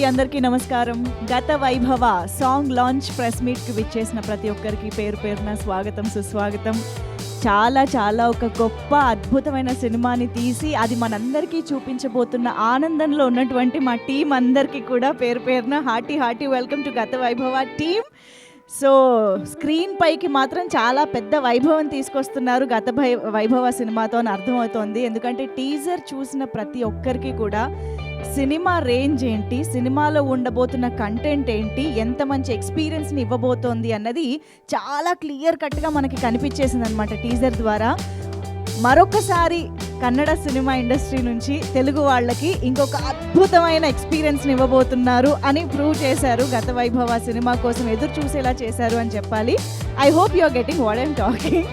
అందరికీ నమస్కారం. గత వైభవ సాంగ్ లాంచ్ ప్రెస్ మీట్కి విచ్చేసిన ప్రతి ఒక్కరికి పేరు పేరున స్వాగతం, సుస్వాగతం. చాలా ఒక గొప్ప అద్భుతమైన సినిమాని తీసి అది మనందరికీ చూపించబోతున్న ఆనందంలో ఉన్నటువంటి మా టీం అందరికీ కూడా పేరు పేరున హార్టీ వెల్కమ్ టు గత వైభవ టీమ్. సో స్క్రీన్ పైకి మాత్రం చాలా పెద్ద వైభవం తీసుకొస్తున్నారు గత వైభవ సినిమాతో అని అర్థమవుతోంది. ఎందుకంటే టీజర్ చూసిన ప్రతి ఒక్కరికి కూడా సినిమా రేంజ్ ఏంటి, సినిమాలో ఉండబోతున్న కంటెంట్ ఏంటి, ఎంత మంచి ఎక్స్పీరియన్స్ని ఇవ్వబోతోంది అన్నది చాలా క్లియర్ కట్గా మనకి కనిపించేసింది అనమాట టీజర్ ద్వారా. మరొకసారి కన్నడ సినిమా ఇండస్ట్రీ నుంచి తెలుగు వాళ్ళకి ఇంకొక అద్భుతమైన ఎక్స్పీరియన్స్ని ఇవ్వబోతున్నారు అని ప్రూవ్ చేశారు. గత వైభవ సినిమా కోసం ఎదురు చూసేలా చేశారు అని చెప్పాలి. I hope you are getting what I'm talking.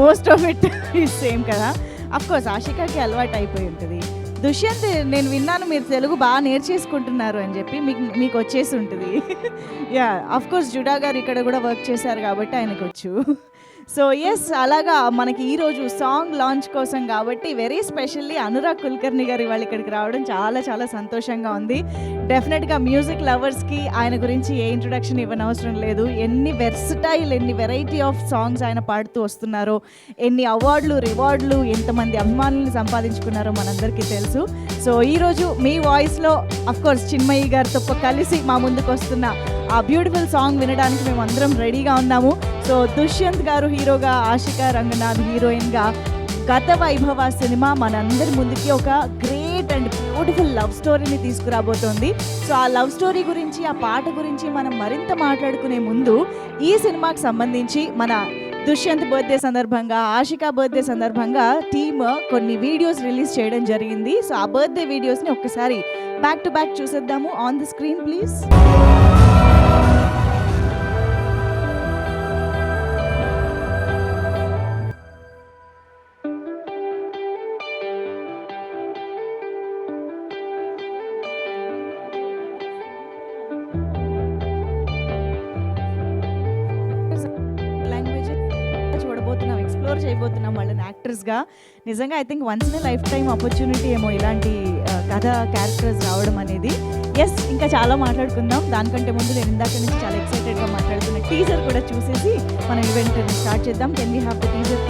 Most of it is same కదా. అఫ్కోర్స్ ఆషికాకి అలవాటు అయిపోయి ఉంటుంది. దుష్యంత్, నేను విన్నాను మీరు తెలుగు బాగా నేర్చేసుకుంటున్నారు అని చెప్పి, మీకు వచ్చేసి ఉంటుంది. యా, అఫ్కోర్స్ జుడా గారు ఇక్కడ కూడా వర్క్ చేశారు కాబట్టి ఆయనకు వచ్చు. సో ఎస్, అలాగా మనకి ఈరోజు సాంగ్ లాంచ్ కోసం కాబట్టి వెరీ స్పెషల్లీ అనురాగ్ కుల్కర్ణి గారు ఇవాళ ఇక్కడికి రావడం చాలా సంతోషంగా ఉంది. డెఫినెట్గా మ్యూజిక్ లవర్స్కి ఆయన గురించి ఏ ఇంట్రొడక్షన్ ఇవ్వనవసరం లేదు. ఎన్ని వెర్సటైల్, ఎన్ని వెరైటీ ఆఫ్ సాంగ్స్ ఆయన పాడుతూ వస్తున్నారో, ఎన్ని అవార్డులు, రివార్డులు, ఎంతమంది అభిమానులను సంపాదించుకున్నారో మనందరికీ తెలుసు. సో ఈరోజు మీ వాయిస్లో అఫ్కోర్స్ చిన్మయి గారితో కలిసి మా ముందుకు వస్తున్న ఆ బ్యూటిఫుల్ సాంగ్ వినడానికి మేము అందరం రెడీగా ఉన్నాము. సో దుష్యంత్ గారు హీరోగా, ఆషికా రంగనాథ్ హీరోయిన్గా గత వైభవ సినిమా మనందరి ముందుకి ఒక గ్రేట్ అండ్ బ్యూటిఫుల్ లవ్ స్టోరీని తీసుకురాబోతోంది. సో ఆ లవ్ స్టోరీ గురించి, ఆ పాట గురించి మనం మరింత మాట్లాడుకునే ముందు ఈ సినిమాకి సంబంధించి మన దుష్యంత్ బర్త్డే సందర్భంగా, ఆషికా బర్త్డే సందర్భంగా టీమ్ కొన్ని వీడియోస్ రిలీజ్ చేయడం జరిగింది. సో ఆ బర్త్డే వీడియోస్ని ఒక్కసారి బ్యాక్ టు బ్యాక్ చూసేద్దాము. On the screen please. Explore చేయబోతున్నాం వాళ్ళని యాక్టర్స్గా. నిజంగా I think once in life time opportunity ఏమో ఇలాంటి కథ క్యారెక్టర్స్ రావడం అనేది. ఎస్, ఇంకా చాలా మాట్లాడుకుందాం. దానికంటే ముందు నేను ఇందాక నుంచి చాలా ఎక్సైటెడ్గా మాట్లాడుతున్న టీజర్ కూడా చూసేసి మనం ఈవెంట్ స్టార్ట్ చేద్దాం. Can we have the teaser?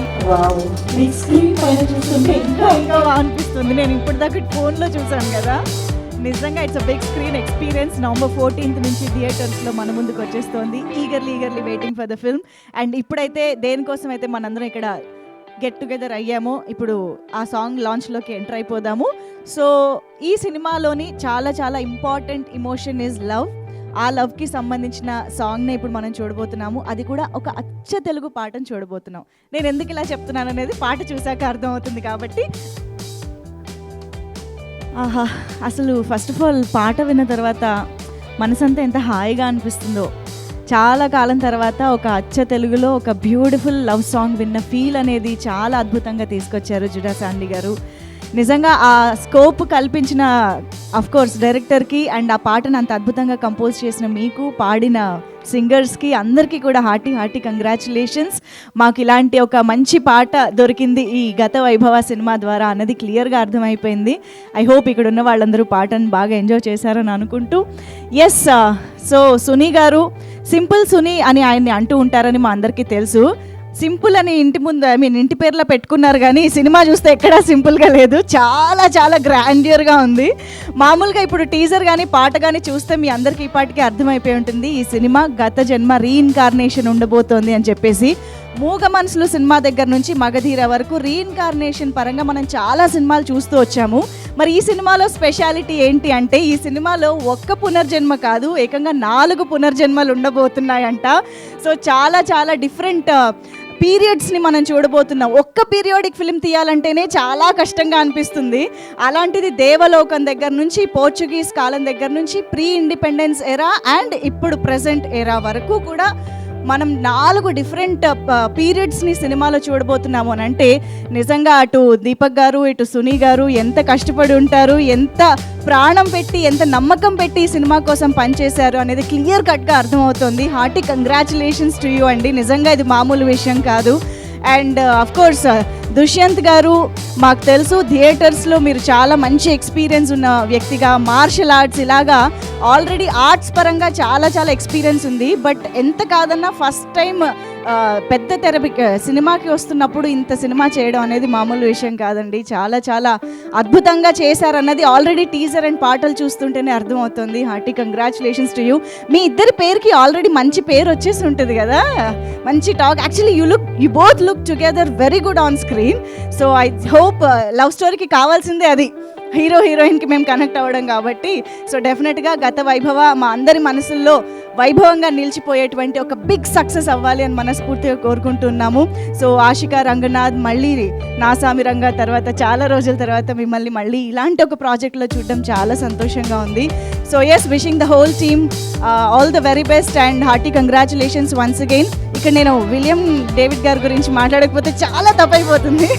Screen పైన చూస్తుంటే ఇంకా బాగా అనిపిస్తుంది. నేను ఇప్పటిదాకా ఫోన్లో చూసాను కదా. నిజంగా it's a big screen experience. November 14th నుంచి థియేటర్స్లో మన ముందుకు వచ్చేస్తోంది. Eagerly waiting for the film. And ఇప్పుడైతే దేనికోసం అయితే మనందరం ఇక్కడ గెట్ టుగెదర్ అయ్యామో, ఇప్పుడు ఆ సాంగ్ లాంచ్లోకి ఎంటర్ అయిపోదాము. సో ఈ సినిమాలోని చాలా ఇంపార్టెంట్ ఎమోషన్ ఈజ్ లవ్. ఆ లవ్కి సంబంధించిన సాంగ్ని ఇప్పుడు మనం చూడబోతున్నాము. అది కూడా ఒక అచ్చ తెలుగు పాటను చూడబోతున్నాం. నేను ఎందుకు ఇలా చెప్తున్నాను అనేది పాట చూశాక అర్థమవుతుంది కాబట్టి. ఆహా, అసలు ఫస్ట్ ఆఫ్ ఆల్ పాట విన్న తర్వాత మనసంతా ఎంత హాయిగా అనిపిస్తుందో. చాలా కాలం తర్వాత ఒక అచ్చ తెలుగులో ఒక బ్యూటిఫుల్ లవ్ సాంగ్ విన్న ఫీల్ అనేది చాలా అద్భుతంగా తీసుకొచ్చారు జుడా శాండీ గారు. నిజంగా ఆ స్కోప్ కల్పించిన అఫ్కోర్స్ డైరెక్టర్కి అండ్ ఆ పాటను అంత అద్భుతంగా కంపోజ్ చేసిన మీకు, పాడిన సింగర్స్కి అందరికీ కూడా హార్టీ కంగ్రాచులేషన్స్. మాకు ఇలాంటి ఒక మంచి పాట దొరికింది ఈ గత వైభవ సినిమా ద్వారా అన్నది క్లియర్గా అర్థమైపోయింది. ఐ హోప్ ఇక్కడ ఉన్న వాళ్ళందరూ పాటను బాగా ఎంజాయ్ చేశారని అనుకుంటూ. ఎస్, సో సునీ గారు సింపుల్ సునీ అని ఆయన్ని అంటూ ఉంటారని మా అందరికీ తెలుసు. సింపుల్ అని ఇంటి ముందు ఇంటి పేర్లో పెట్టుకున్నారు, కానీ సినిమా చూస్తే ఎక్కడా సింపుల్గా లేదు. చాలా గ్రాండియర్గా ఉంది. మామూలుగా ఇప్పుడు టీజర్ కానీ పాట కానీ చూస్తే మీ అందరికీ ఈ పాటికి అర్థమైపోయి ఉంటుంది ఈ సినిమా గత జన్మ రీఇన్కార్నేషన్ ఉండబోతోంది అని చెప్పేసి. మూగ మనసులు సినిమా దగ్గర నుంచి మగధీర వరకు రీఇన్కార్నేషన్ పరంగా మనం చాలా సినిమాలు చూస్తూ వచ్చాము. మరి ఈ సినిమాలో స్పెషాలిటీ ఏంటి అంటే, ఈ సినిమాలో ఒక్క పునర్జన్మ కాదు, ఏకంగా 4 పునర్జన్మలు ఉండబోతున్నాయంట. సో చాలా డిఫరెంట్ పీరియడ్స్ని మనం చూడబోతున్నాం. ఒక్క పీరియాడిక్ ఫిల్మ్ తీయాలంటేనే చాలా కష్టంగా అనిపిస్తుంది. అలాంటిది దేవలోకం దగ్గర నుంచి, పోర్చుగీస్ కాలం దగ్గర నుంచి, ప్రీ ఇండిపెండెన్స్ ఎరా అండ్ ఇప్పుడు ప్రెజెంట్ ఎరా వరకు కూడా మనం 4 డిఫరెంట్ పీరియడ్స్ని సినిమాలో చూడబోతున్నాము అని అంటే నిజంగా అటు దీపక్ గారు, ఇటు సునీ గారు ఎంత కష్టపడి ఉంటారు, ఎంత ప్రాణం పెట్టి, ఎంత నమ్మకం పెట్టి ఈ సినిమా కోసం పనిచేశారు అనేది క్లియర్ కట్గా అర్థమవుతుంది. హార్టీ కంగ్రాచులేషన్స్ టు యూ అండి. నిజంగా ఇది మామూలు విషయం కాదు. అండ్ అఫ్ కోర్స్ దుష్యంత్ గారు, మాకు తెలుసు థియేటర్స్లో మీరు చాలా మంచి ఎక్స్పీరియన్స్ ఉన్న వ్యక్తిగా, మార్షల్ ఆర్ట్స్ ఇలాగా ఆల్రెడీ ఆర్ట్స్ పరంగా చాలా చాలా ఎక్స్పీరియన్స్ ఉంది. బట్ ఎంత కాదన్నా ఫస్ట్ టైం పెద్ద సినిమాకి వస్తున్నప్పుడు ఇంత సినిమా చేయడం అనేది మామూలు విషయం కాదండి. చాలా చాలా అద్భుతంగా చేశారన్నది ఆల్రెడీ టీజర్ అండ్ పాటలు చూస్తుంటేనే అర్థమవుతుంది. Hearty congratulations to you. మీ ఇద్దరి పేరుకి ఆల్రెడీ మంచి పేరు వచ్చేసి ఉంటుంది కదా, మంచి talk. Actually you both look together very good on screen. So I hope love స్టోరీకి కావాల్సిందే అది, హీరో హీరోయిన్కి మేము కనెక్ట్ అవ్వడం కాబట్టి. సో డెఫినెట్గా గత వైభవ మా అందరి మనసుల్లో వైభవంగా నిలిచిపోయేటువంటి ఒక బిగ్ సక్సెస్ అవ్వాలి అని మనస్ఫూర్తిగా కోరుకుంటున్నాము. సో ఆషికా రంగనాథ్ మళ్ళీ నాసామి రంగా తర్వాత చాలా రోజుల తర్వాత మిమ్మల్ని మళ్ళీ ఇలాంటి ఒక ప్రాజెక్ట్లో చూడడం చాలా సంతోషంగా ఉంది. So yes, wishing the whole team all the very best and hearty congratulations once again. ఇక్కడ నేను విలియం డేవిడ్ గారి గురించి మాట్లాడకపోతే చాలా తప్పైపోతుంది.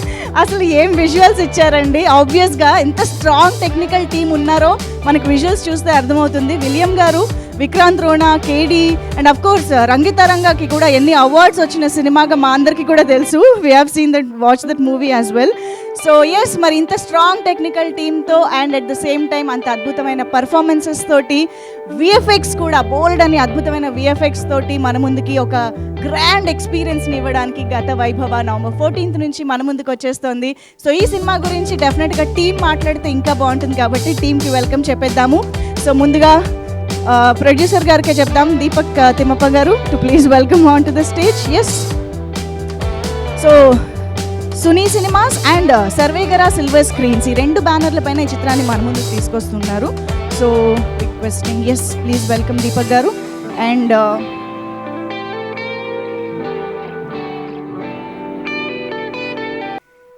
అసలు ఏం విజువల్స్ ఇచ్చారండి. ఆబ్వియస్గా ఎంత స్ట్రాంగ్ టెక్నికల్ టీమ్ ఉన్నారో మనకు విజువల్స్ చూస్తే అర్థమవుతుంది. విలియం గారు, విక్రాంత్ రోణా, కేడి అండ్ అఫ్ కోర్స్ రంగితరంగాకి కూడా ఎన్ని అవార్డ్స్ వచ్చిన సినిమాగా మా అందరికీ కూడా తెలుసు. We have seen that, watch that movie as well. So yes, మరి ఇంత స్ట్రాంగ్ టెక్నికల్ టీమ్తో and at the same time అంత అద్భుతమైన పర్ఫార్మెన్సెస్ తోటి, విఎఫ్ఎక్స్ కూడా బోల్డ్ అని అద్భుతమైన విఎఫ్ఎక్స్ తోటి మన ముందుకి ఒక గ్రాండ్ ఎక్స్పీరియన్స్ని ఇవ్వడానికి గత వైభవ November 14th నుంచి మన ముందుకు వచ్చేస్తుంది. సో ఈ సినిమా గురించి డెఫినెట్గా టీమ్ మాట్లాడితే ఇంకా బాగుంటుంది కాబట్టి టీమ్కి వెల్కమ్ చెప్పేద్దాము. సో ముందుగా ప్రొడ్యూసర్ గారికే చెప్దాం, Deepak Thimmappa garu, to please welcome on to the stage. Yes, so Suni cinemas and Sarvegara silver screens ఈ రెండు బ్యానర్ల పైన ఈ చిత్రాన్ని మన ముందుకు తీసుకొస్తున్నారు. So requesting, yes please welcome Deepak garu. And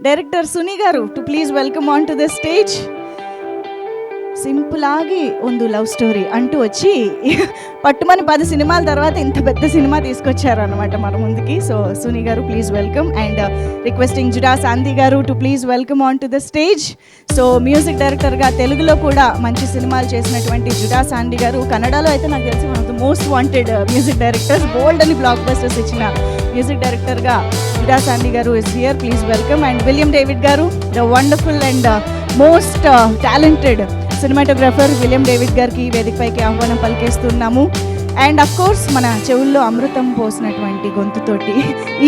director Suni garu, to please welcome on to the stage. Simple ఆగి ಒಂದು లవ్ స్టోరీ అంటూ వచ్చి పట్టుమని 10 సినిమాల తర్వాత ఇంత పెద్ద సినిమా తీసుకొచ్చారు అనమాట మన ముందుకి. సో సునీ గారు please welcome. And requesting జుడా Sandhy గారు to please welcome on to the stage. So music డైరెక్టర్గా తెలుగులో కూడా మంచి సినిమాలు చేసినటువంటి జుడా సాంది గారు, కన్నడలో అయితే నాకు తెలిసి one of the most wanted music directors, bold అని బ్లాక్ బస్టర్స్ ఇచ్చిన మ్యూజిక్ డైరెక్టర్గా Judah Sandhy garu is here, please welcome. And William David garu, the wonderful and most talented cinematographer William David గారికి వేదికపైకి ఆహ్వానం పలికేస్తున్నాము. అండ్ అఫ్ కోర్స్ మన చెవుల్లో అమృతం పోసినటువంటి గొంతుతోటి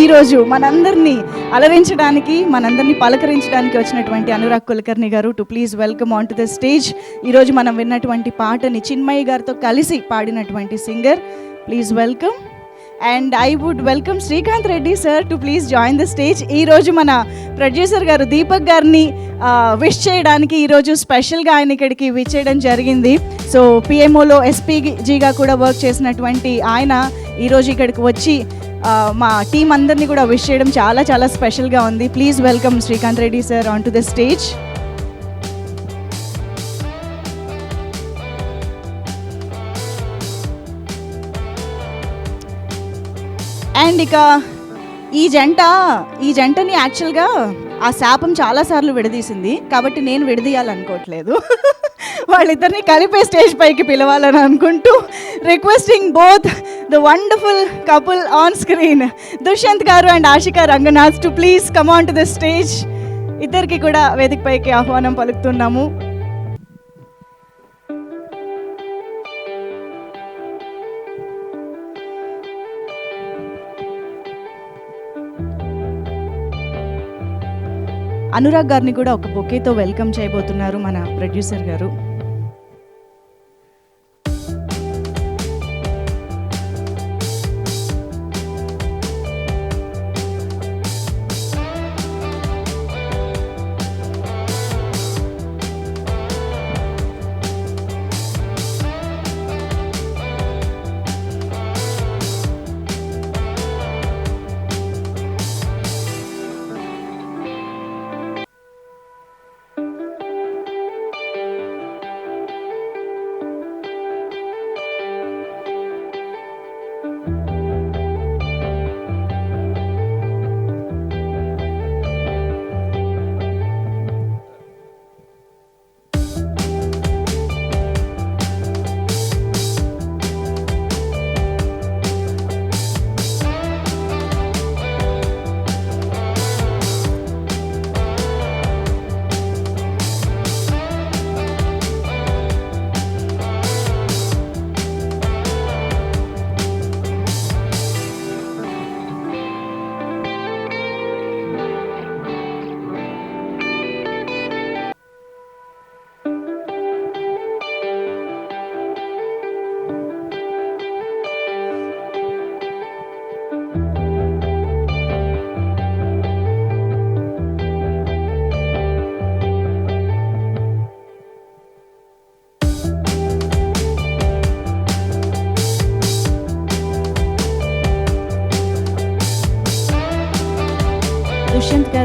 ఈరోజు మనందరినీ అలరించడానికి, మనందరినీ పలకరించడానికి వచ్చినటువంటి Anurag Kulkarni garu, to please welcome on to the stage. ఈరోజు మనం విన్నటువంటి పాటని చిన్మయి గారితో కలిసి పాడినటువంటి singer, please welcome. And I would welcome Srikanth Reddy sir to please join the stage. ఈరోజు మన ప్రొడ్యూసర్ గారు దీపక్ గారిని విష్ చేయడానికి ఈరోజు స్పెషల్గా ఆయన ఇక్కడికి విచ్చేయడం జరిగింది. సో పిఎంఓలో ఎస్పీజీగా కూడా వర్క్ చేసినటువంటి ఆయన ఈరోజు ఇక్కడికి వచ్చి మా టీం అందరినీ కూడా విష్ చేయడం చాలా చాలా స్పెషల్గా ఉంది. Please welcome Srikanth Reddy sir on to the stage. And ఇక ఈ జంటని యాక్చువల్గా ఆ శాపం చాలాసార్లు విడదీసింది కాబట్టి నేను విడదీయాలనుకోవట్లేదు. వాళ్ళిద్దరిని కలిపే స్టేజ్ పైకి పిలవాలని అనుకుంటూ requesting both the wonderful couple on screen, Dushyanth garu and Ashika Ranganath, to please come on to the stage. ఇద్దరికి కూడా వేదిక పైకి ఆహ్వానం పలుకుతున్నాము. అనురాగ్ గారిని కూడా ఒక బొకేతో వెల్కమ్ చేయబోతున్నారు మన ప్రొడ్యూసర్ గారు.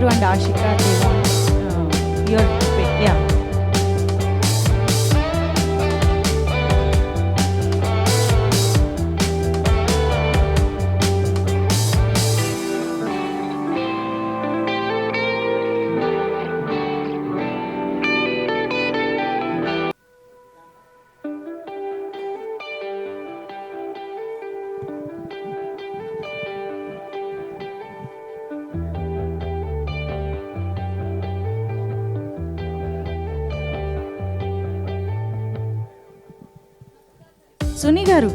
గారు and Ashika they want your yeah. Suni గారు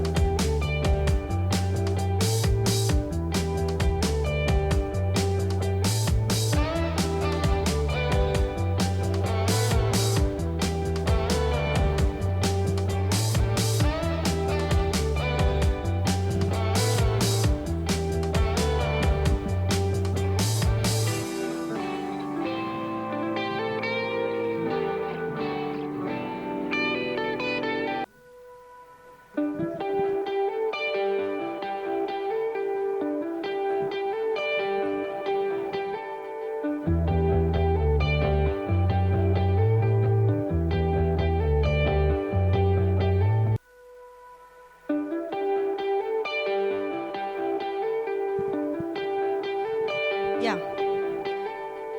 యా,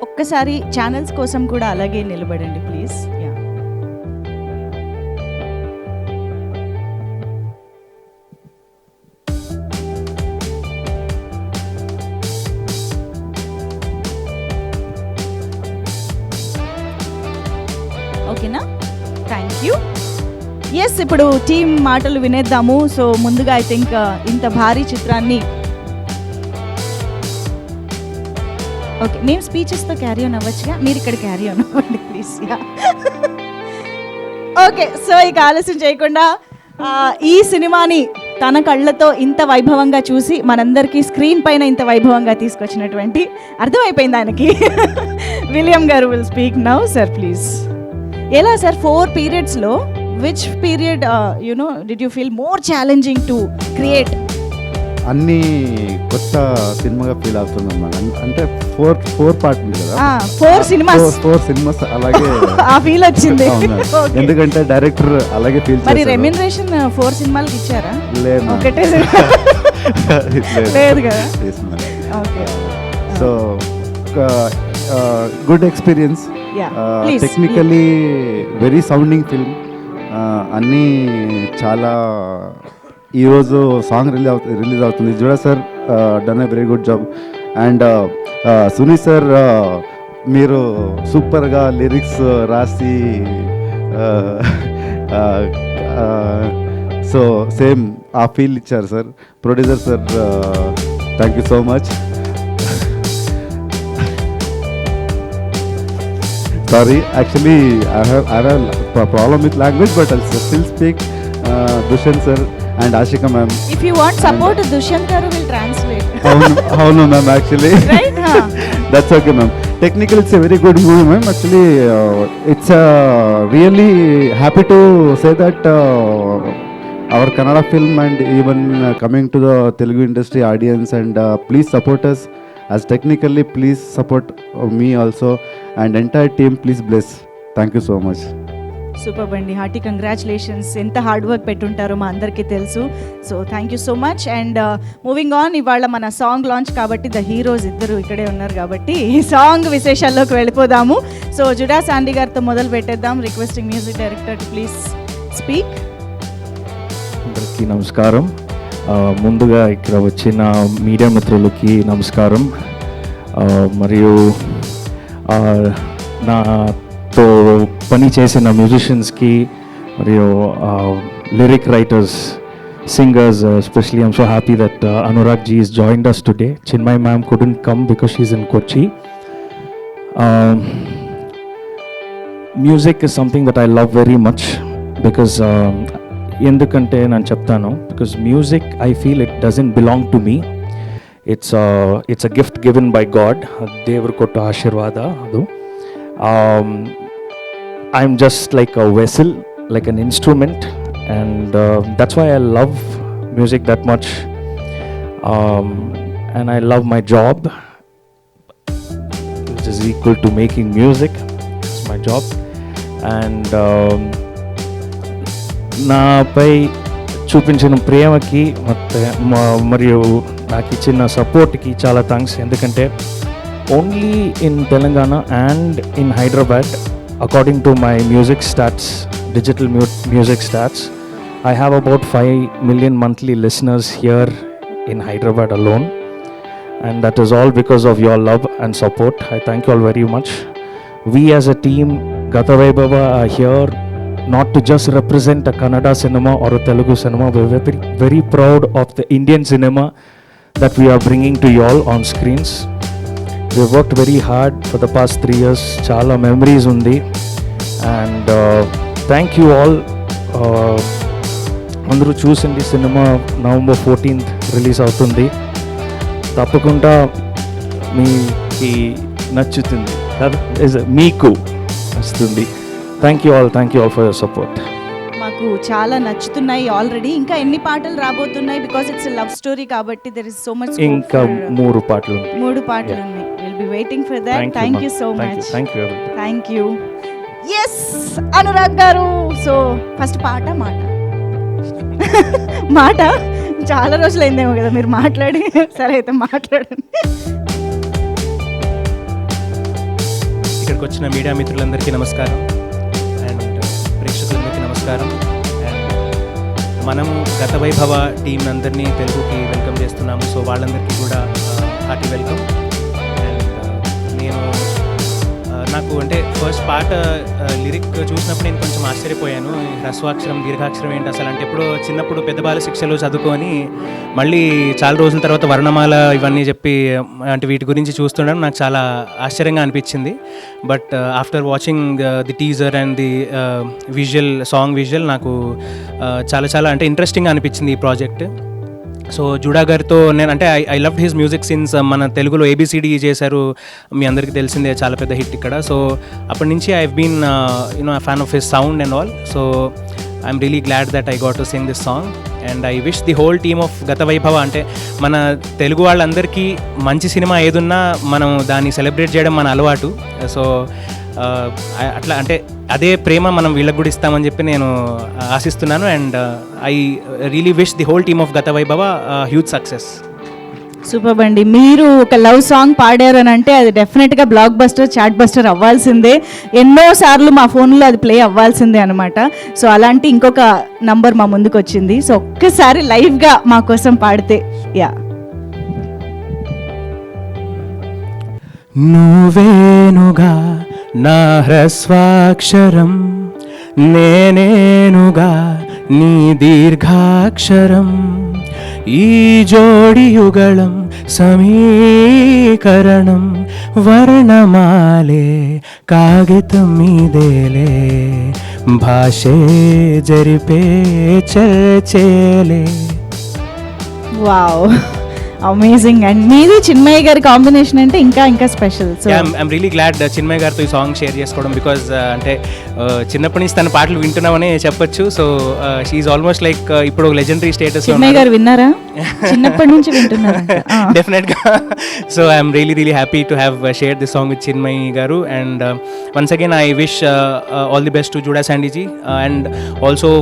ఒక్కసారి ఛానల్స్ కోసం కూడా అలాగే నిలబడండి ప్లీజ్. యా, ఓకేనా, థ్యాంక్ యూ. ఎస్, ఇప్పుడు టీం మాటలు వినేద్దాము. సో ముందుగా ఐ థింక్ ఇంత భారీ చిత్రాన్ని ఓకే మేము స్పీచెస్తో క్యారీ ఆన్ అవ్వచ్చుగా, మీరు ఇక్కడ క్యారీ ఆన్ అవ్వండి ప్లీజ్. ఓకే, సో ఇక ఆలస్యం చేయకుండా ఈ సినిమాని తన కళ్ళతో ఇంత వైభవంగా చూసి మనందరికీ స్క్రీన్ పైన ఇంత వైభవంగా తీసుకొచ్చినటువంటి అర్థమైపోయింది ఆయనకి William garu will speak now. Sir please. ఎలా సార్ 4 పీరియడ్స్లో which period did you feel more challenging to create? అన్ని కొత్త సినిమాగా ఫీల్ అవుతుంది అన్నమాట. అంటే ఫోర్ పార్ట్ ఉంది కదా, 4 సినిమాస్ అలాగే ఆ ఫీల్ వచ్చింది. ఎందుకంటే డైరెక్టర్ అలాగే ఫీల్ మరి రెమ్యూనరేషన్ 4 సినిమాలకి ఇచ్చారా? లేదు, ఒకటే లేదు కదా. So good experience, technically very sounding film. అన్నీ చాలా. ఈరోజు సాంగ్ రిలీజ్ అవుతుంది. Judah sir done a very good job. And Suni sir మీరు సూపర్గా లిరిక్స్ రాసి సో సేమ్ ఆ ఫీల్ ఇచ్చారు sir. Producer sir thank you so much. Sorry, actually I have a problem with language, but I'll still speak. Dushyant sir and Ashika ma'am. If you want support, Dushyant garu will translate. How no ma'am, actually. Right? That's okay ma'am. Technically it's a very good movie ma'am. Actually it's really happy to say that our Kannada film and even coming to the Telugu industry audience, and please support us. As technically, please support me also, and entire team, please bless. Thank you so much. Super అండి, hearty congratulations. ఎంత hard work పెట్టుంటారో మా అందరికీ తెలుసు. So thank you so much. And moving on, ఇవాళ మన song launch కాబట్టి the heroes ఇద్దరు ఇక్కడే ఉన్నారు కాబట్టి సాంగ్ విశేషాల్లోకి వెళ్ళిపోదాము. సో జుడా శాండీ గారితో మొదలు పెట్టేద్దాం. Requesting music director to please speak. అందరికీ నమస్కారం. ముందుగా ఇక్కడ వచ్చిన మీడియా మిత్రులకి నమస్కారం. మరియు నాతో పని చేసిన మ్యూజిషియన్స్కి మరియు lyric writers, singers, especially I'm so happy that Anurag ji has joined us today. Chinmay ma'am couldn't come because she's in Kochi. Music is something that I love very much because ఎందుకంటే నేను చెప్తాను, because music I feel it doesn't belong to me. It's a gift given by God. ದೇವರು ಕೊಟ್ಟ ಆಶೀರ್ವಾದ ಅದು. I am just like a vessel, like an instrument, and that's why I love music that much, and I love my job. which is equal to making music. It's my job. And నాపై చూపించిన ప్రేమకి మరియు నాకు ఇచ్చిన సపోర్ట్కి చాలా thanks. ఎందుకంటే only in Telangana and in Hyderabad, according to my music stats, digital music stats, I have about 5 million monthly listeners here in Hyderabad alone, and that is all because of your love and support. I thank you all very much. We as a team, Gata Vaibhava, are here not to just represent a Kannada cinema or a Telugu cinema. We're very, very proud of the Indian cinema that we are bringing to you all on screens. We've worked very hard for the past 3 years. Chala memories undi, and thank you all. అందరూ చూసింది cinema November 14th release అవుతుంది. తప్పకుండా మీకు నచ్చుతుంది, మీకు నచ్చుతుంది. Thank you all for your support. మాకు చాలా నచ్చుతున్నాయి ఆల్రెడీ. ఇంకా ఎన్ని పాటలు రాబోతున్నాయి? బికాస్ ఇట్స్ లవ్ స్టోరీ కాబట్టి దెర్ ఇస్ సో మచ్. ఇంకా 3 పాటలు ఉన్నాయి. Will be waiting for that. Thank you so much. Thank you. Yes Anurag garu. So first మాట చాలా రోజులైందేమో కదా మీరు మాట్లాడి. సరే అయితే మాట్లాడండి. ఇక్కడికి వచ్చిన మీడియా మిత్రులందరికీ నమస్కారం, అండ్ ప్రేక్షకులందరికీ నమస్కారం. అండ్ మనము గత వైభవ టీం అందరినీ తెలుగుకి వెల్కమ్ చేస్తున్నాము. సో వాళ్ళందరికీ కూడా హార్టీ వెల్కమ్. అండ్ నేను నాకు అంటే ఫస్ట్ పాట లిరిక్ చూసినప్పుడు నేను కొంచెం ఆశ్చర్యపోయాను. హ్రస్వాక్షరం దీర్ఘాక్షరం ఏంటి అసలు అంటే, ఎప్పుడో చిన్నప్పుడు పెద్ద బాల శిక్షలు చదువుకొని మళ్ళీ చాలా రోజుల తర్వాత వర్ణమాల ఇవన్నీ చెప్పి అంటే వీటి గురించి చూస్తుండడం నాకు చాలా ఆశ్చర్యంగా అనిపించింది. But after watching the teaser and the song visual నాకు చాలా అంటే ఇంట్రెస్టింగ్గా అనిపించింది ఈ ప్రాజెక్ట్. సో జుడా గారితో నేను అంటే I love his music since మన తెలుగులో ABCD చేశారు, మీ అందరికీ తెలిసిందే, చాలా పెద్ద హిట్ ఇక్కడ. సో అప్పటి నుంచి I have been fan of his sound and all. So I'm really glad that I got to sing this song. And I wish the whole team of Gatha Vaibhava, అంటే మన తెలుగు వాళ్ళందరికీ మంచి సినిమా ఏదున్నా మనం దాన్ని సెలబ్రేట్ చేయడం మన అలవాటు. సో అట్లా అంటే అదే ప్రేమ మనం వీళ్ళకి కూడా ఇస్తామని చెప్పి నేను ఆశిస్తున్నాను. And I really wish the whole team of Gatha Vaibhava huge success. Super అండి. మీరు ఒక లవ్ సాంగ్ పాడారు అని అంటే అది డెఫినెట్గా బ్లాక్ బస్టర్, చాట్ బస్టర్ అవ్వాల్సిందే. ఎన్నో సార్లు మా ఫోన్లో అది ప్లే అవ్వాల్సిందే అనమాట. సో అలాంటి ఇంకొక నంబర్ మా ముందుకు వచ్చింది. సో ఒక్కసారి లైవ్గా మా కోసం పాడితే. యా. నువ్వేనుగా నా హ్రస్వాక్షరం, నేనేనుగా నీ దీర్ఘాక్షరం, ఈ జోడి యుగళం సమీకరణం, వర్ణమాలే కాగితం మీదేలే, భాషే జరిపే చర్చేలే. Wow, amazing. అండ్ మీది చిన్మయ్య గారి కాంబినేషన్ అంటే ఇంకా special. So I'm really glad Chinmayya గారితో ఈ సాంగ్ షేర్ చేసుకోవడం. బికాజ్ అంటే చిన్నప్పటి నుంచి తన పాటలు వింటున్నామని చెప్పొచ్చు. సో షీఈ్ ఆల్మోస్ట్ లైక్ ఇప్పుడు లెజెండరీ స్టేటస్. చిన్మయ్య గారు విన్నారా? చిన్నప్పటి నుంచి వింటున్నారు డెఫినెట్గా. So I'm really happy to have share this song with Chinmay గారు. And once again I wish all the best to జుడా శాండీజీ and also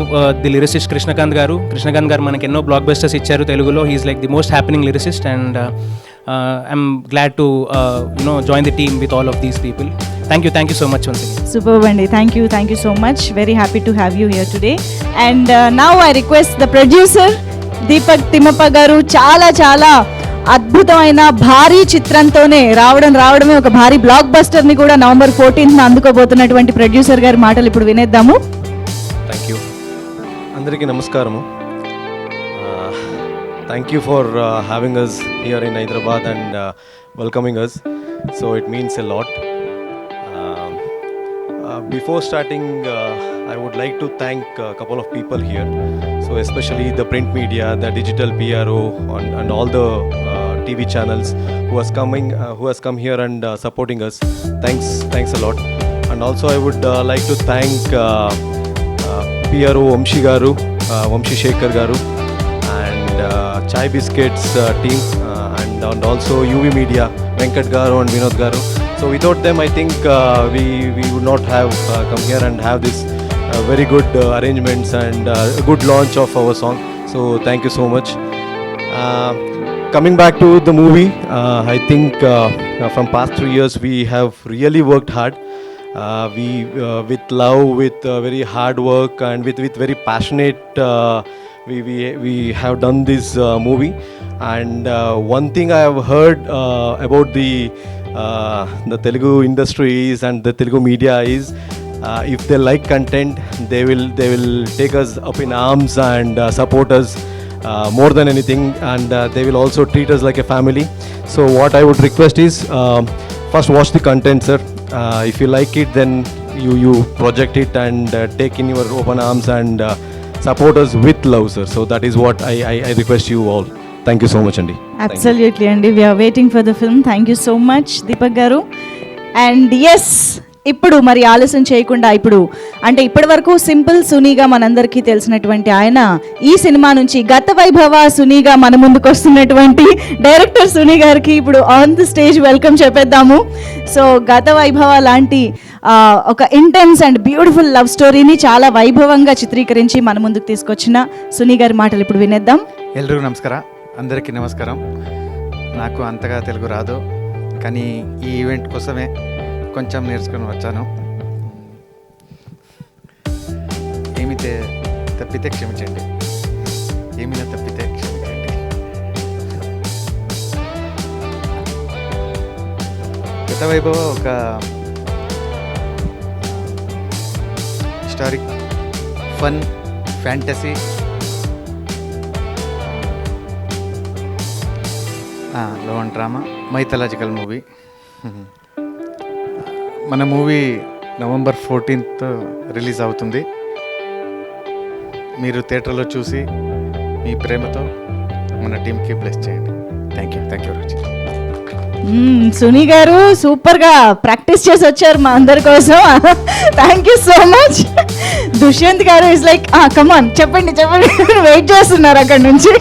the lyricist Krishnakanth గారు. కృష్ణకాంత్ గారు మనకి ఎన్నో బ్లాక్ బస్టర్స్ ఇచ్చారు తెలుగులో. He's like the most happening lyricist. And I'm glad to join the team with all of these people. Thank you so much once again. Super Bandi, thank you so much. Very happy to have you here today. And now I request the producer Deepak Timappa garu చాలా అద్భుతమైన భారీ చిత్రంతోనే రావడమే ఒక భారీ block buster ని కూడా November 14th అందుకోబోతున్నటువంటి producer గారి మాటలు ఇప్పుడు వినేద్దాము. Thank you. అందరికీ నమస్కారము. Thank you for having us here in Hyderabad and welcoming us. So it means a lot. Before starting, I would like to thank a couple of people here. So especially the print media, the digital PRO, and all the TV channels who has come here and supporting us. Thanks a lot. And also I would like to thank PRO Vamshi Garu, Vamshi Shekhar Garu, Chai Biscuits team, and also UV Media, Venkat Garu and Vinod Garu. So without them, I think we would not have come here and have this very good arrangements and a good launch of our song. So thank you so much. Coming back to the movie, I think from past 3 years we have really worked hard. We with love, with very hard work, and with very passionate. We have done this movie, and one thing I have heard about the Telugu industries and the Telugu media is, if they like content, they will take us up in arms and support us more than anything, and they will also treat us like a family. So what I would request is, first watch the content, sir. If you like it, then you project it and take in your open arms and support us with love, sir. So that is what I request you all. Thank you so much, Andy. Absolutely అండి, we're waiting for the film. Thank you so much Deepak garu. And yes, ఇప్పుడు మరి ఆలస్యం చేయకుండా, ఇప్పుడు అంటే ఇప్పటి వరకు simple సునీగా మనందరికీ తెలిసినటువంటి ఆయన ఈ సినిమా నుంచి గత వైభవ సునీగా మన ముందుకు వస్తున్నటువంటి డైరెక్టర్ సునీ గారికి ఇప్పుడు ఆన్ ది స్టేజ్ వెల్కమ్ చెప్పేద్దాము. సో గత వైభవ లాంటి ఒక ఇంటెన్స్ అండ్ బ్యూటిఫుల్ లవ్ స్టోరీని చాలా వైభవంగా చిత్రీకరించి మన ముందుకు తీసుకొచ్చిన సునీ గారి మాటలు ఇప్పుడు వినేద్దాం. ఎల్లరిಗೂ నమస్ಕಾರ, అందరికీ నమస్కారం. నాకు అంతగా తెలుగు రాదు, కానీ ఈ ఈవెంట్ కోసమే కొంచెం నేర్చుకొని వచ్చాను. తప్పితే క్షమించండి, ఏమైనా తప్పితే క్షమించండి. గత వైభవ ఒక historic, fun, fantasy, love and drama, mythological movie. మన మూవీ November 14th రిలీజ్ అవుతుంది. మీరు థియేటర్లో చూసి మీ ప్రేమతో మన టీంకి బ్లెస్ చేయండి. థ్యాంక్ యూ రాజీ. సునీ గారు సూపర్గా ప్రాక్టీస్ చేసి వచ్చారు మా అందరి కోసం. Thank you so much. Dushyanth garu is like come on చెప్పండి వెయిట్ చేస్తున్నారు అక్కడ నుంచి.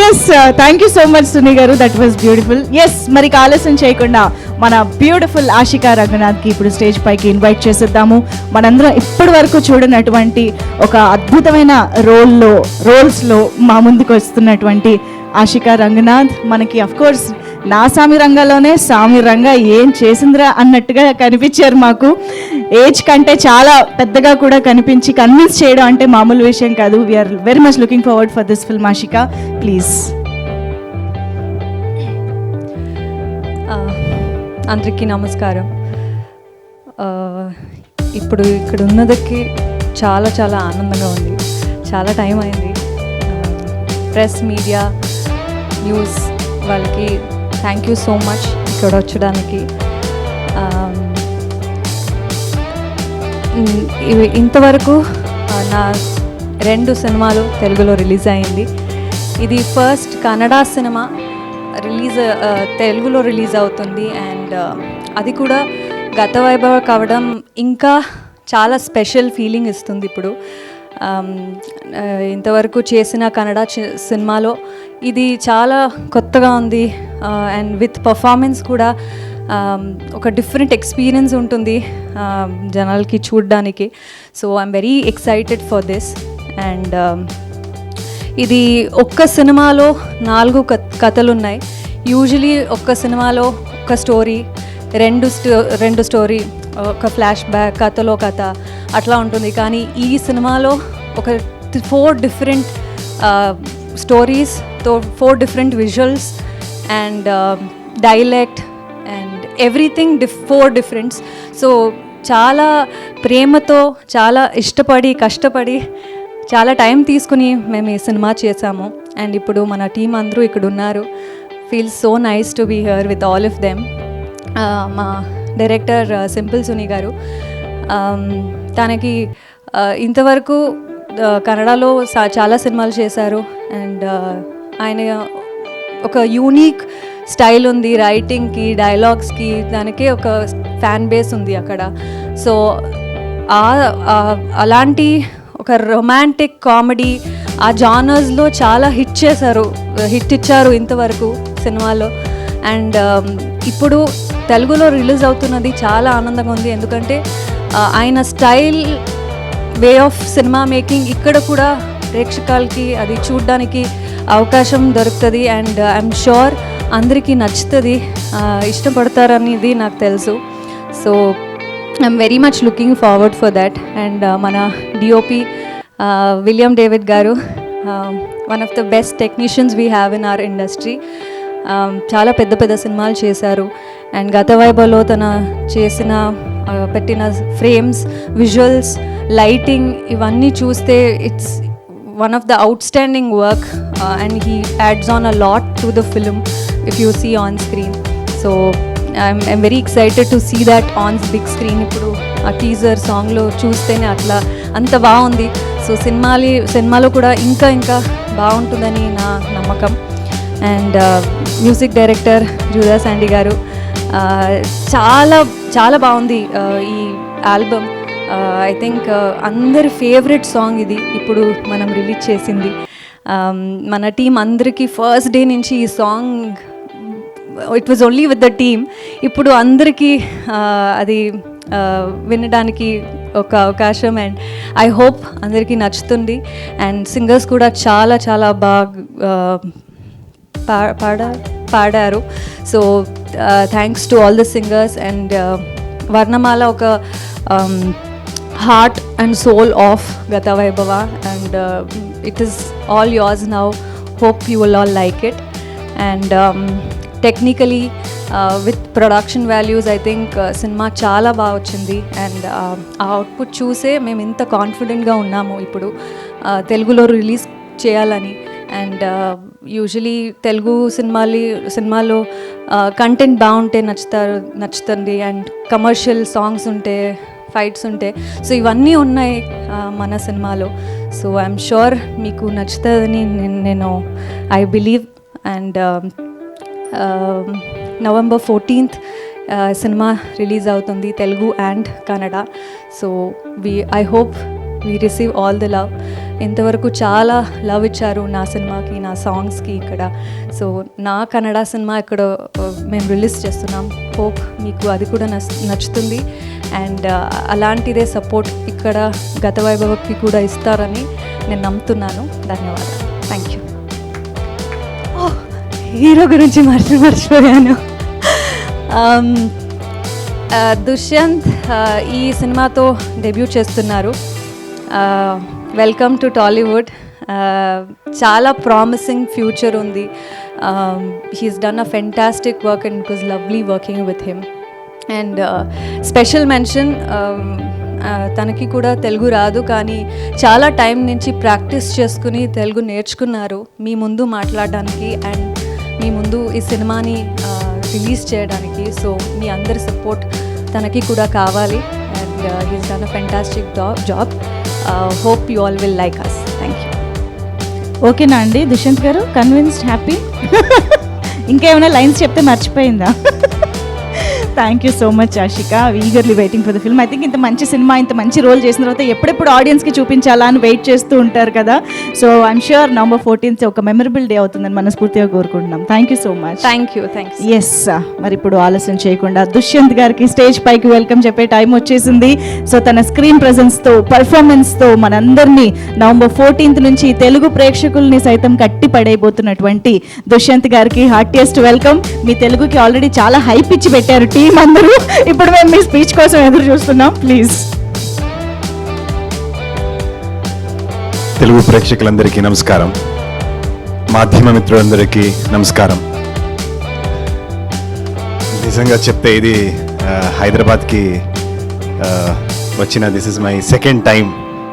Yes, thank you so much Suni garu, that was beautiful. Yes, మరి ఆలస్యం చేయకుండా మన బ్యూటిఫుల్ ఆశికా రంగనాథ్కి ఇప్పుడు స్టేజ్ పైకి ఇన్వైట్ చేసేద్దాము. మనందరం ఇప్పటి వరకు చూడనటువంటి ఒక అద్భుతమైన రోల్స్లో మా ముందుకు వస్తున్నటువంటి ఆశికా రంగనాథ్ మనకి అఫ్కోర్స్ నా సామి రంగంలోనే సామి రంగా ఏం చేసిందిరా అన్నట్టుగా కనిపించారు మాకు. ఏజ్ కంటే చాలా పెద్దగా కూడా కనిపించి కన్విన్స్ చేయడం అంటే మామూలు విషయం కాదు. We are very much looking forward for this film. Ashika please. అందరికీ నమస్కారం. ఇప్పుడు ఇక్కడ ఉన్నదకి చాలా చాలా ఆనందంగా ఉంది. చాలా టైం అయింది. ప్రెస్, మీడియా, న్యూస్ వాళ్ళకి థ్యాంక్ యూ సో మచ్ ఇక్కడ వచ్చడానికి. ఇంతవరకు నా 2 సినిమాలు తెలుగులో రిలీజ్ అయింది. ఇది ఫస్ట్ కన్నడ సినిమా తెలుగులో రిలీజ్ అవుతుంది. అండ్ అది కూడా గత వైభవ కావడం ఇంకా చాలా స్పెషల్ ఫీలింగ్ ఇస్తుంది. ఇప్పుడు ఇంతవరకు చేసిన కన్నడ సినిమాలో ఇది చాలా కొత్తగా ఉంది. అండ్ విత్ పర్ఫార్మెన్స్ కూడా ఒక డిఫరెంట్ ఎక్స్పీరియన్స్ ఉంటుంది జనాలకి చూడడానికి. So I'm very excited for this. And ఇది ఒక్క సినిమాలో 4 కథలు ఉన్నాయి. యూజువలీ ఒక్క సినిమాలో ఒక స్టోరీ, రెండు స్టోరీ, ఒక ఫ్లాష్ బ్యాక్, కథలో కథ అట్లా ఉంటుంది. కానీ ఈ సినిమాలో ఒక 4 డిఫరెంట్ స్టోరీస్తో 4 different visuals and dialect and everything 4 differents. So చాలా ప్రేమతో, చాలా ఇష్టపడి, కష్టపడి, చాలా టైం తీసుకుని మేము ఈ సినిమా చేసాము. అండ్ ఇప్పుడు మన టీం అందరూ ఇక్కడ ఉన్నారు. Feels so nice to be here with all of them. మా డైరెక్టర్ సింపుల్ సునీ గారు, తనకి ఇంతవరకు కన్నడలో చాలా సినిమాలు చేశారు. అండ్ ఆయన ఒక యూనిక్ స్టైల్ ఉంది రైటింగ్కి, డైలాగ్స్కి. దానికి ఒక ఫ్యాన్ బేస్ ఉంది అక్కడ. సో అలాంటి ఒక రొమాంటిక్ కామెడీ ఆ జానర్స్లో చాలా హిట్ ఇచ్చారు ఇంతవరకు సినిమాలో. అండ్ ఇప్పుడు తెలుగులో రిలీజ్ అవుతున్నది చాలా ఆనందంగా ఉంది. ఎందుకంటే ఆయన style, way of cinema making ఇక్కడ కూడా ప్రేక్షకులకి అది చూడడానికి అవకాశం దొరుకుతుంది. అండ్ ఐఎమ్ షూర్ అందరికీ నచ్చుతుంది, ఇష్టపడతారనేది నాకు తెలుసు. So I'm very much looking forward for that. And మన డిఓపి విలియం డేవిడ్ గారు, one of the best technicians we have in our industry. చాలా పెద్ద పెద్ద సినిమాలు చేశారు. అండ్ గత వైభవ్లో తన చేసిన పెట్టిన ఫ్రేమ్స్, విజువల్స్, లైటింగ్ ఇవన్నీ చూస్తే it's one of the outstanding work, and he adds on a lot to the film if you see on screen. So I'm very excited to see that on big screen. ఇప్పుడు ఆ teaser సాంగ్లో చూస్తేనే అట్లా అంత బాగుంది. So సినిమాలో కూడా ఇంకా బాగుంటుందని నా నమ్మకం. అండ్ మ్యూజిక్ డైరెక్టర్ జూదా శాండీ గారు, చాలా బాగుంది ఈ ఆల్బమ్. ఐ థింక్ అందరి ఫేవరెట్ సాంగ్ ఇది ఇప్పుడు మనం రిలీజ్ చేసింది. మన టీం అందరికీ ఫస్ట్ డే నుంచి ఈ song it was only with the team. ఇప్పుడు అందరికీ అది వినడానికి ఒక అవకాశం. అండ్ ఐ హోప్ అందరికీ నచ్చుతుంది. అండ్ సింగర్స్ కూడా చాలా బాగా పాడారు. So thanks to all the singers. And Varnamala ఒక heart and soul of Gata Vaibhava, and it is all yours now. Hope you will all like it. And technically with production values I think cinema చాలా బాగా వచ్చింది. And ఆ output చూసే మేము ఇంత కాన్ఫిడెంట్గా ఉన్నాము ఇప్పుడు తెలుగులో రిలీజ్ చేయాలని. అండ్ యూజువలీ తెలుగు సినిమాలో కంటెంట్ బాగుంటే నచ్చుతుంది. అండ్ కమర్షియల్ సాంగ్స్ ఉంటే, ఫైట్స్ ఉంటాయి. సో ఇవన్నీ ఉన్నాయి మన సినిమాలో. సో ఐఎమ్ షూర్ మీకు నచ్చుతుందని నేను I believe. And November 14th సినిమా రిలీజ్ అవుతుంది, Telugu and Kannada. So I hope we receive all the love. ఇంతవరకు చాలా లవ్ ఇచ్చారు నా సినిమాకి, నా సాంగ్స్కి ఇక్కడ. సో నా కన్నడ సినిమా ఇక్కడ మేము రిలీజ్ చేస్తున్నాం. హోప్ మీకు అది కూడా నచ్చుతుంది. అండ్ అలాంటిదే సపోర్ట్ ఇక్కడ గత వైభవకి కూడా ఇస్తారని నేను నమ్ముతున్నాను. ధన్యవాదాలు. Thank you. హీరో గురించి మర్చిపోయాను. దుష్యంత్ ఈ సినిమాతో డెబ్యూట్ చేస్తున్నారు. Welcome to Tollywood. చాలా ప్రామిసింగ్ ఫ్యూచర్ ఉంది. He's done a fantastic work and it was lovely working with him. And special mention, తనకి కూడా తెలుగు రాదు కానీ చాలా టైం నుంచి ప్రాక్టీస్ చేసుకుని తెలుగు నేర్చుకున్నారు మీ ముందు మాట్లాడడానికి అండ్ మీ ముందు ఈ సినిమాని రిలీజ్ చేయడానికి. సో మీ అందరి సపోర్ట్ తనకి కూడా కావాలి. And he's done a fantastic job. Hope you all will like us. Thank you. ఓకేనా అండి దుష్యంత్ గారు? కన్విన్స్డ్? హ్యాపీ? ఇంకేమైనా లైన్స్ చెప్తే మర్చిపోయిందా? Thank you so much Ashika. Eagerly waiting for the film. I think ఇంత మంచి సినిమా, ఇంత మంచి రోల్ చేసిన తర్వాత ఎప్పుడెప్పుడు ఆడియన్స్కి చూపించాలా అని వెయిట్ చేస్తూ ఉంటారు కదా. So I'm sure November 14th ఒక మెమరబుల్ డే అవుతుందని మనస్ఫూర్తిగా కోరుకుంటున్నాం. Thank you so much. Thank you. Thanks. Yes, మరి ఇప్పుడు ఆలస్యం చేయకుండా దుష్యంత్ గారికి స్టేజ్ పైకి వెల్కమ్ చెప్పే టైం వచ్చేసింది. సో తన స్క్రీన్ ప్రెజెన్స్తో, పర్ఫార్మెన్స్తో మనందరినీ November 14th నుంచి తెలుగు ప్రేక్షకుల్ని సైతం కట్టి పడైపోతున్నటువంటి దుష్యంత్ గారికి హార్టియెస్ట్ వెల్కమ్. మీ తెలుగుకి ఆల్రెడీ చాలా హైప్ ఇచ్చి పెట్టారు టీం అందరూ. ఇప్పుడు మేము మీ స్పీచ్ కోసం ఎదురు చూస్తున్నాం. ప్లీజ్. తెలుగు ప్రేక్షకులందరికీ నమస్కారం, మాధ్యమ మిత్రులందరికీ నమస్కారం. నిజంగా చెప్తే ఇది హైదరాబాద్కి వచ్చిన this is my second time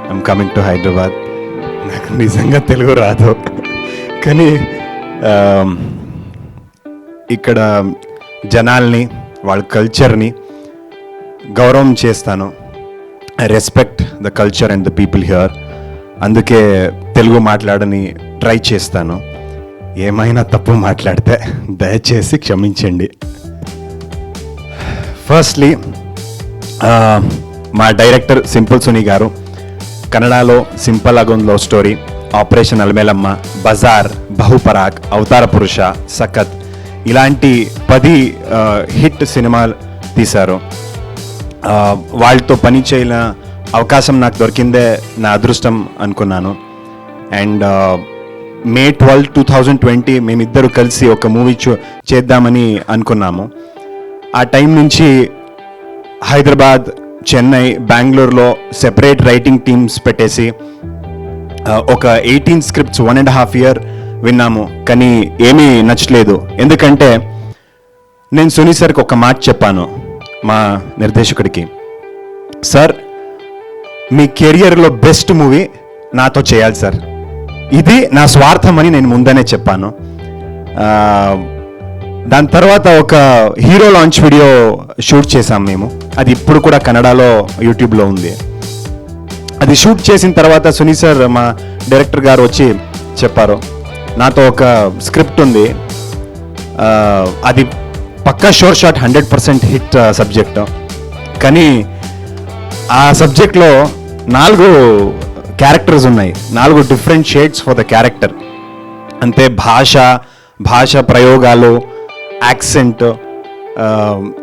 I'm coming to Hyderabad. నాకు నిజంగా తెలుగు రాదు కానీ ఇక్కడ జనాల్ని, వాళ్ళ కల్చర్ని గౌరవం చేస్తాను. I respect the culture and the people here. అందుకే తెలుగు మాట్లాడని ట్రై చేస్తాను. ఏమైనా తప్పు మాట్లాడితే దయచేసి క్షమించండి. ఫస్ట్లీ మా డైరెక్టర్ సింపుల్ సునీ గారు కన్నడలో సింపుల్ అగొంద్ love story, operation Almelamma, Bazaar, Bahuparak, Avatara Purusha, సఖత్ ఇలాంటి 10 హిట్ సినిమాలు తీశారు. వాళ్ళతో పని చేయన అవకాశం నాకు దొరికిందే నా అదృష్టం అనుకున్నాను. అండ్ May 12, 2020 మేమిద్దరు కలిసి ఒక మూవీ చేద్దామని అనుకున్నాము. ఆ టైం నుంచి హైదరాబాద్, చెన్నై, బెంగళూరులో సెపరేట్ రైటింగ్ టీమ్స్ పెట్టేసి ఒక 18 స్క్రిప్ట్స్ 1.5 year విన్నాము. కానీ ఏమీ నచ్చలేదు. ఎందుకంటే నేను సునీ సార్కి ఒక మాట చెప్పాను, మా నిర్దేశకుడికి, సార్ మీ కెరియర్లో బెస్ట్ మూవీ నాతో చేయాలి సార్, ఇది నా స్వార్థం అని నేను ముందనే చెప్పాను. దాని తర్వాత ఒక హీరో లాంచ్ వీడియో షూట్ చేసాం మేము. అది ఇప్పుడు కూడా కన్నడలో యూట్యూబ్లో ఉంది. అది షూట్ చేసిన తర్వాత సునీ సార్, మా డైరెక్టర్ గారు వచ్చి చెప్పారు, నాతో ఒక స్క్రిప్ట్ ఉంది, అది పక్కా షోర్ షాట్ 100% హిట్ సబ్జెక్ట్, కానీ ఆ సబ్జెక్ట్లో 4 క్యారెక్టర్స్ ఉన్నాయి, 4 different shades for the character. అంతే భాష ప్రయోగాలు, యాక్సెంట్,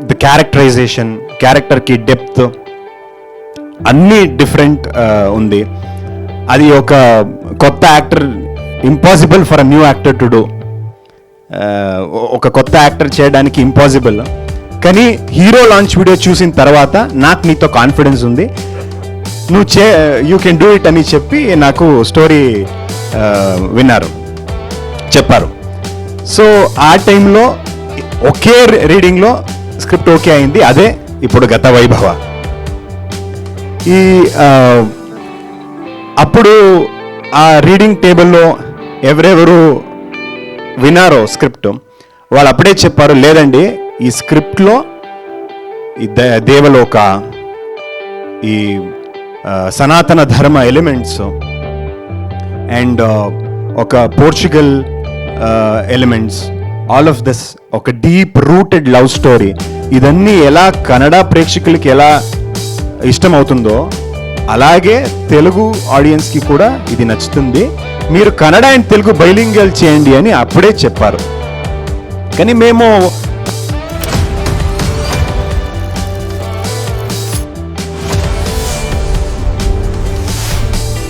ద క్యారెక్టరైజేషన్, క్యారెక్టర్కి డెప్త్ అన్నీ డిఫరెంట్ ఉంది. అది ఒక కొత్త actor, impossible for a new actor to do. ఒక కొత్త యాక్టర్ చేయడానికి ఇంపాసిబుల్. కానీ హీరో లాంచ్ వీడియో చూసిన తర్వాత నాకు నీతో కాన్ఫిడెన్స్ ఉంది, నువ్వు యూ కెన్ డూ ఇట్ అని చెప్పి నాకు స్టోరీ చెప్పారు. సో ఆ టైంలో ఒకే రీడింగ్లో స్క్రిప్ట్ ఓకే అయింది. అదే ఇప్పుడు గత వైభవ. అప్పుడు ఆ రీడింగ్ టేబుల్లో ఎవరెవరు వినారో స్క్రిప్ట్ వాళ్ళు అప్పుడే చెప్పారు, లేదండి ఈ స్క్రిప్ట్లో ఈ దేవలోక, ఈ సనాతన ధర్మ ఎలిమెంట్స్ అండ్ ఒక Portugal elements, all of this, ఒక డీప్ రూటెడ్ లవ్ స్టోరీ, ఇదన్నీ ఎలా కన్నడ ప్రేక్షకులకి ఎలా ఇష్టమవుతుందో అలాగే తెలుగు ఆడియన్స్కి కూడా ఇది నచ్చుతుంది, మీరు కన్నడ అండ్ తెలుగు బైలింగల్ చేయండి అని అప్పుడే చెప్పారు. కానీ మేము